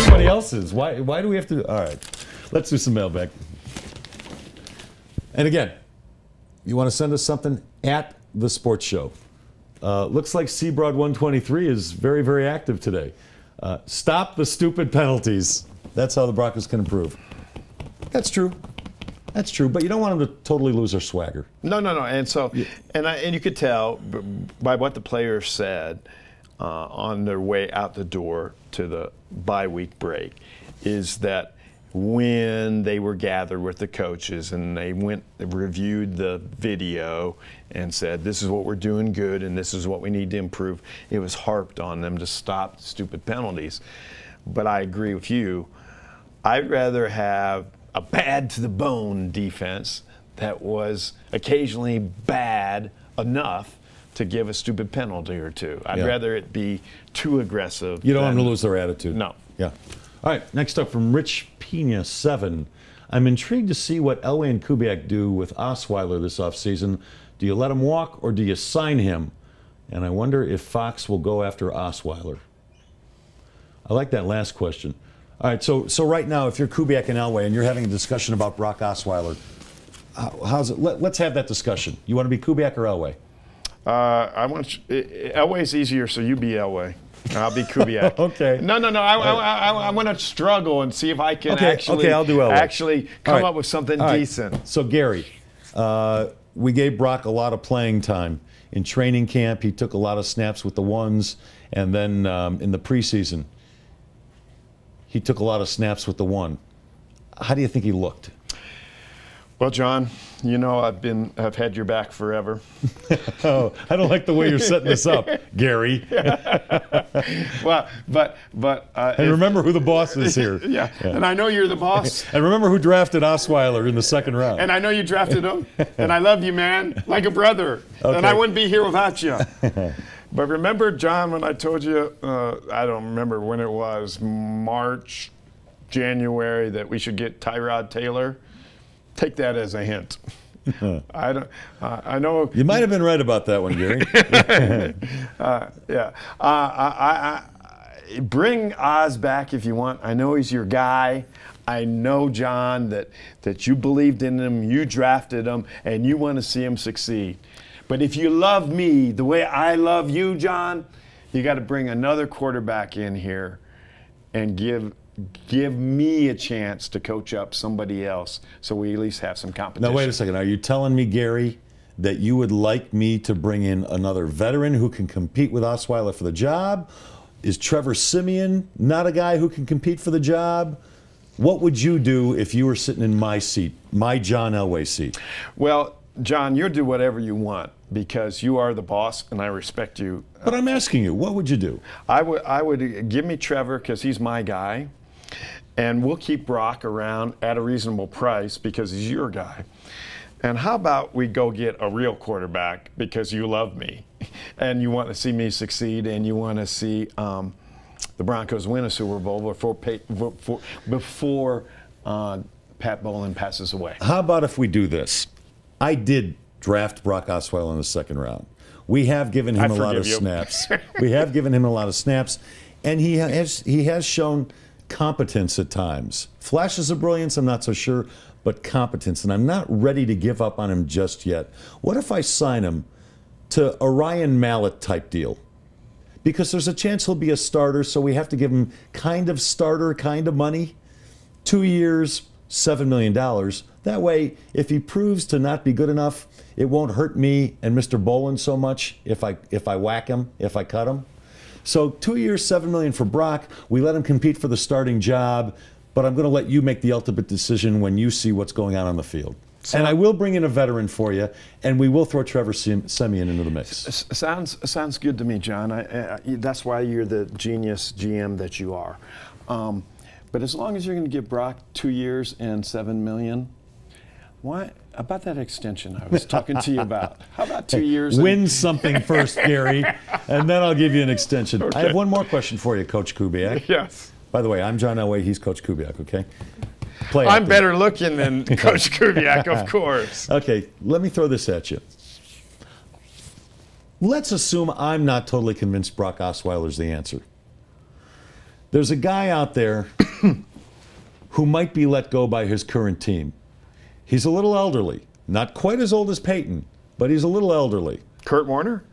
Everybody else is. Why do we have to? All right. Let's do some mailbag. And again, you want to send us something at the Sports Show. Looks like Seabroad 123 is very, very active today. Stop the stupid penalties. That's how the Broncos can improve. That's true. That's true, but you don't want them to totally lose their swagger. No. And so, and you could tell by what the players said on their way out the door to the bye-week break is that when they were gathered with the coaches and they reviewed the video and said, this is what we're doing good and this is what we need to improve, it was harped on them to stop stupid penalties. But I agree with you. I'd rather have a bad to the bone defense that was occasionally bad enough to give a stupid penalty or two. I'd rather it be too aggressive. You don't want them to lose their attitude. No. Yeah. All right, next up from Rich Pena 7. I'm intrigued to see what Elway and Kubiak do with Osweiler this offseason. Do you let him walk or do you sign him? And I wonder if Fox will go after Osweiler. I like that last question. All right, so right now, if you're Kubiak and Elway and you're having a discussion about Brock Osweiler, how's it? Let's have that discussion. You want to be Kubiak or Elway? Elway's easier, so you be Elway. I'll be Kubiak. Okay. No. I want to struggle and see if I can I'll do Elway. actually come up with something decent. So Gary, we gave Brock a lot of playing time in training camp. He took a lot of snaps with the ones, and then in the preseason, he took a lot of snaps with the one. How do you think he looked? Well, John, you know I've had your back forever. Oh, I don't like the way you're setting this up, Gary. Well, and remember who the boss is here. Yeah, and I know you're the boss. And remember who drafted Osweiler in the second round. And I know you drafted him. And I love you, man, like a brother. Okay. And I wouldn't be here without you. But remember, John, when I told you, I don't remember when it was, March, January, that we should get Tyrod Taylor? Take that as a hint. I know. You might have been right about that one, Gary. Bring Oz back if you want. I know he's your guy. I know, John, that you believed in him, you drafted him, and you want to see him succeed. But if you love me the way I love you, John, you got to bring another quarterback in here and give me a chance to coach up somebody else so we at least have some competition. Now, wait a second. Are you telling me, Gary, that you would like me to bring in another veteran who can compete with Osweiler for the job? Is Trevor Siemian not a guy who can compete for the job? What would you do if you were sitting in my seat, my John Elway seat? Well, John, you'll do whatever you want because you are the boss and I respect you. But I'm asking you, what would you do? I would give me Trevor because he's my guy. And we'll keep Brock around at a reasonable price because he's your guy. And how about we go get a real quarterback because you love me and you want to see me succeed and you want to see the Broncos win a Super Bowl before Pat Bowlen passes away. How about if we do this? I did draft Brock Osweiler in the second round. We have given him a lot of snaps. We have given him a lot of snaps, and he has shown competence at times. Flashes of brilliance, I'm not so sure, but competence. And I'm not ready to give up on him just yet. What if I sign him to a Ryan Mallett type deal? Because there's a chance he'll be a starter, so we have to give him kind of starter kind of money. 2 years, $7 million. That way, if he proves to not be good enough, it won't hurt me and Mr. Bowlen so much if I whack him, if I cut him. So 2 years, $7 million for Brock. We let him compete for the starting job, but I'm going to let you make the ultimate decision when you see what's going on the field. And I will bring in a veteran for you, and we will throw Trevor Siemian into the mix. Sounds good to me, John. That's why you're the genius GM that you are. But as long as you're going to give Brock 2 years and $7 million, why about that extension I was talking to you about? How about 2 years? Win something first, Gary, and then I'll give you an extension. Okay. I have one more question for you, Coach Kubiak. Yes. By the way, I'm John Elway. He's Coach Kubiak, okay? I'm better looking than Coach Kubiak, of course. Okay, let me throw this at you. Let's assume I'm not totally convinced Brock Osweiler's the answer. There's a guy out there who might be let go by his current team. He's a little elderly. Not quite as old as Peyton, but he's a little elderly. Kurt Warner?